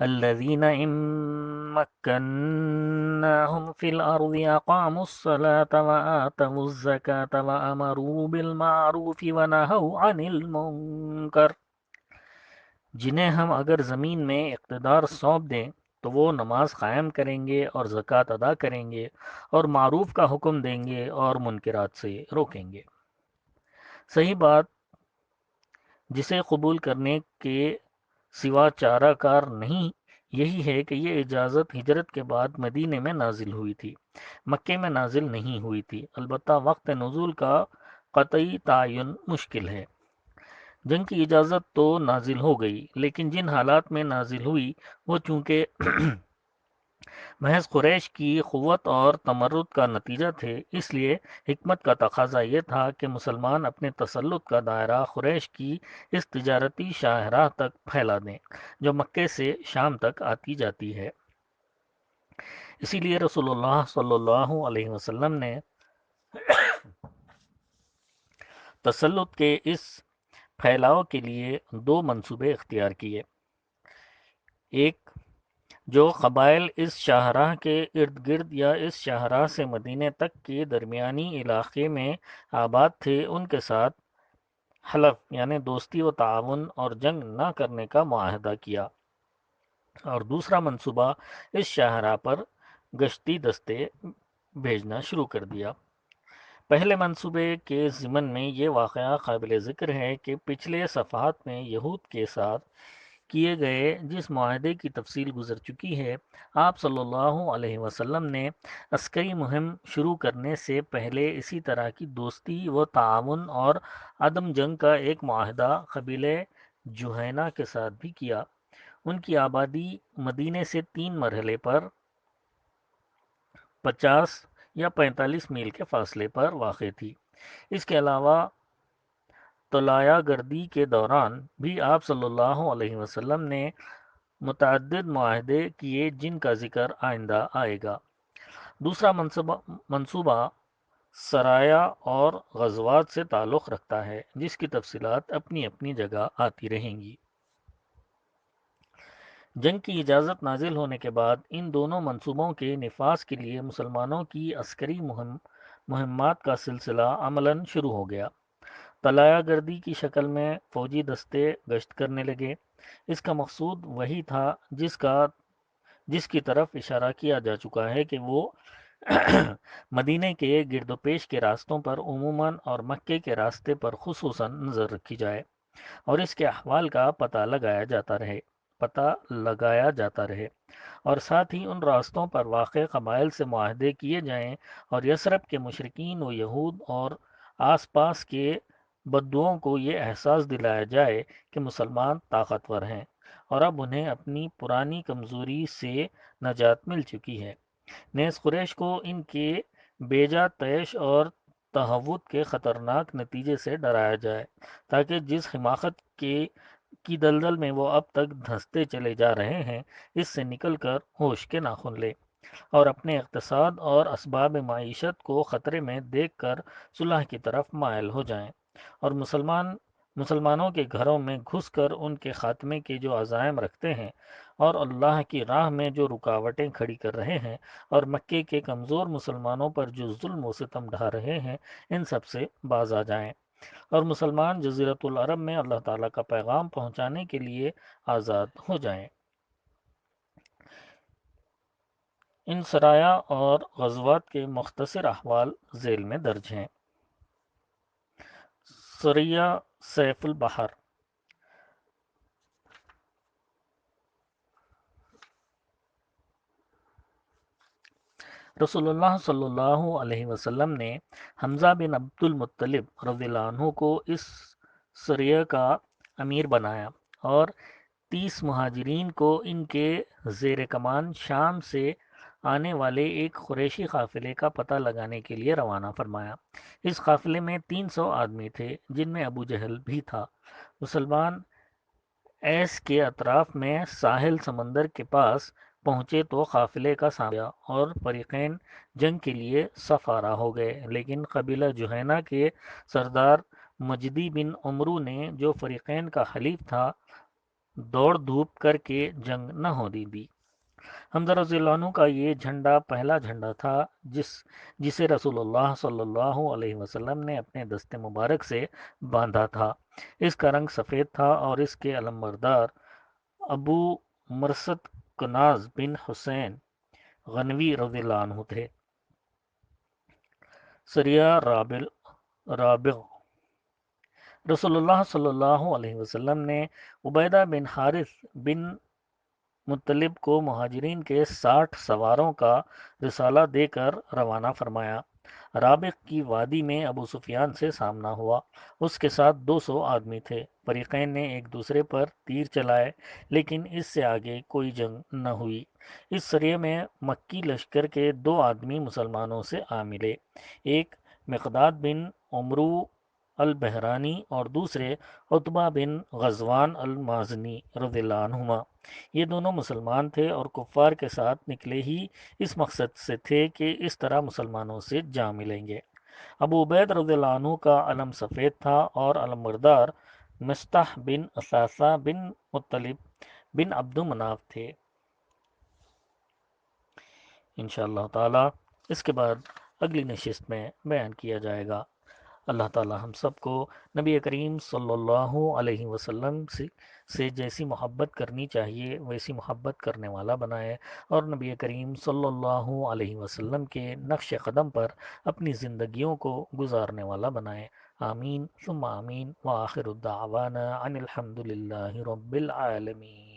الذین ان مکناہم فی الارض اقاموا الصلاة وآتوا الزکاة وامروا بالمعروف ونہوا عن المنکر، جنہیں ہم اگر زمین میں اقتدار سونپ دیں تو وہ نماز قائم کریں گے اور زکوٰۃ ادا کریں گے اور معروف کا حکم دیں گے اور منکرات سے روکیں گے۔ صحیح بات جسے قبول کرنے کے سوا چارہ کار نہیں یہی ہے کہ یہ اجازت ہجرت کے بعد مدینے میں نازل ہوئی تھی، مکے میں نازل نہیں ہوئی تھی۔ البتہ وقت نزول کا قطعی تعین مشکل ہے۔ جنگ کی اجازت تو نازل ہو گئی، لیکن جن حالات میں نازل ہوئی وہ چونکہ محض قریش کی قوت اور تمرد کا نتیجہ تھے، اس لیے حکمت کا تقاضا یہ تھا کہ مسلمان اپنے تسلط کا دائرہ قریش کی اس تجارتی شاہراہ تک پھیلا دیں جو مکے سے شام تک آتی جاتی ہے۔ اسی لیے رسول اللہ صلی اللہ علیہ وسلم نے تسلط کے اس پھیلاؤ کے لیے دو منصوبے اختیار کیے۔ ایک، جو قبائل اس شاہراہ کے ارد گرد یا اس شاہراہ سے مدینے تک کے درمیانی علاقے میں آباد تھے، ان کے ساتھ حلف یعنی دوستی و تعاون اور جنگ نہ کرنے کا معاہدہ کیا، اور دوسرا منصوبہ اس شاہراہ پر گشتی دستے بھیجنا شروع کر دیا۔ پہلے منصوبے کے ضمن میں یہ واقعہ قابل ذکر ہے کہ پچھلے صفحات میں یہود کے ساتھ کیے گئے جس معاہدے کی تفصیل گزر چکی ہے، آپ صلی اللہ علیہ وسلم نے عسکری مہم شروع کرنے سے پہلے اسی طرح کی دوستی و تعاون اور عدم جنگ کا ایک معاہدہ قبیلہ جوہینہ کے ساتھ بھی کیا۔ ان کی آبادی مدینے سے 3 مرحلے پر 50 یا 45 میل کے فاصلے پر واقع تھی۔ اس کے علاوہ طلایہ گردی کے دوران بھی آپ صلی اللہ علیہ وسلم نے متعدد معاہدے کیے جن کا ذکر آئندہ آئے گا۔ دوسرا منصوبہ سرایا اور غزوات سے تعلق رکھتا ہے، جس کی تفصیلات اپنی اپنی جگہ آتی رہیں گی۔ جنگ کی اجازت نازل ہونے کے بعد ان دونوں منصوبوں کے نفاذ کے لیے مسلمانوں کی عسکری مہمات کا سلسلہ عملاً شروع ہو گیا۔ طلایہ گردی کی شکل میں فوجی دستے گشت کرنے لگے۔ اس کا مقصود وہی تھا جس کی طرف اشارہ کیا جا چکا ہے کہ وہ مدینے کے گرد و پیش کے راستوں پر عموماً اور مکے کے راستے پر خصوصاً نظر رکھی جائے اور اس کے احوال کا پتہ لگایا جاتا رہے اور ساتھ ہی ان راستوں پر واقع قبائل سے معاہدے کیے جائیں اور یثرب کے مشرکین و یہود اور آس پاس کے بدوؤں کو یہ احساس دلایا جائے کہ مسلمان طاقتور ہیں اور اب انہیں اپنی پرانی کمزوری سے نجات مل چکی ہے۔ نیز قریش کو ان کے بیجا طیش اور تہوت کے خطرناک نتیجے سے ڈرایا جائے تاکہ جس حماقت کی دلدل میں وہ اب تک دھنستے چلے جا رہے ہیں اس سے نکل کر ہوش کے ناخن لے اور اپنے اقتصاد اور اسباب معیشت کو خطرے میں دیکھ کر صلح کی طرف مائل ہو جائیں اور مسلمانوں کے گھروں میں گھس کر ان کے خاتمے کے جو عزائم رکھتے ہیں اور اللہ کی راہ میں جو رکاوٹیں کھڑی کر رہے ہیں اور مکے کے کمزور مسلمانوں پر جو ظلم و ستم ڈھا رہے ہیں ان سب سے باز آ جائیں اور مسلمان جزیرۃ العرب میں اللہ تعالیٰ کا پیغام پہنچانے کے لیے آزاد ہو جائیں۔ ان سرایا اور غزوات کے مختصر احوال ذیل میں درج ہیں۔ سریہ سیف البحر۔ رسول اللہ صلی اللہ علیہ وسلم نے حمزہ بن عبد المطلب رضی اللہ عنہ کو اس سریہ کا امیر بنایا اور 30 مہاجرین کو ان کے زیر کمان شام سے آنے والے ایک قریشی قافلے کا پتہ لگانے کے لیے روانہ فرمایا۔ اس قافلے میں 300 آدمی تھے جن میں ابو جہل بھی تھا۔ مسلمان ایس کے اطراف میں ساحل سمندر کے پاس پہنچے تو قافلے کا سامنا اور فریقین جنگ کے لیے صف آرا ہو گئے، لیکن قبیلہ جوہینہ کے سردار مجدی بن عمرو نے جو فریقین کا حلیف تھا دوڑ دھوپ کر کے جنگ نہ ہونے دی۔ حمزہ رضی اللہ عنہ کا یہ جھنڈا پہلا جھنڈا تھا جسے رسول اللہ صلی اللہ علیہ وسلم نے اپنے دست مبارک سے باندھا تھا۔ اس کا رنگ سفید تھا اور اس کے علمبردار ابو مرثد کناز بن حسین غنوی رضی اللہ عنہ تھے۔ سریہ رابغ رسول اللہ صلی اللہ علیہ وسلم نے عبیدہ بن حارث بن مطلب کو مہاجرین کے 60 سواروں کا رسالہ دے کر روانہ فرمایا۔ رابغ کی وادی میں ابو سفیان سے سامنا ہوا۔ اس کے ساتھ 200 آدمی تھے۔ فریقین نے ایک دوسرے پر تیر چلائے لیکن اس سے آگے کوئی جنگ نہ ہوئی۔ اس سریے میں مکی لشکر کے 2 آدمی مسلمانوں سے آ ملے، ایک مقداد بن عمرو البحرانی اور دوسرے عتبہ بن غزوان المازنی رضی اللہ عنہما۔ یہ دونوں مسلمان تھے اور کفار کے ساتھ نکلے ہی اس مقصد سے تھے کہ اس طرح مسلمانوں سے جا ملیں گے۔ ابو عبید رضی اللہ عنہ کا علم سفید تھا اور علمبردار مستح بن اثاثہ بن مطلب بن عبد مناف تھے۔ انشاءاللہ تعالی اس کے بعد اگلی نشست میں بیان کیا جائے گا۔ اللہ تعالی ہم سب کو نبی کریم صلی اللہ علیہ وسلم سے جیسی محبت کرنی چاہیے ویسی محبت کرنے والا بنائے، اور نبی کریم صلی اللہ علیہ وسلم کے نقش قدم پر اپنی زندگیوں کو گزارنے والا بنائے۔ آمین ثم آمین، وآخر الدعوانا ان الحمد للہ رب العالمین۔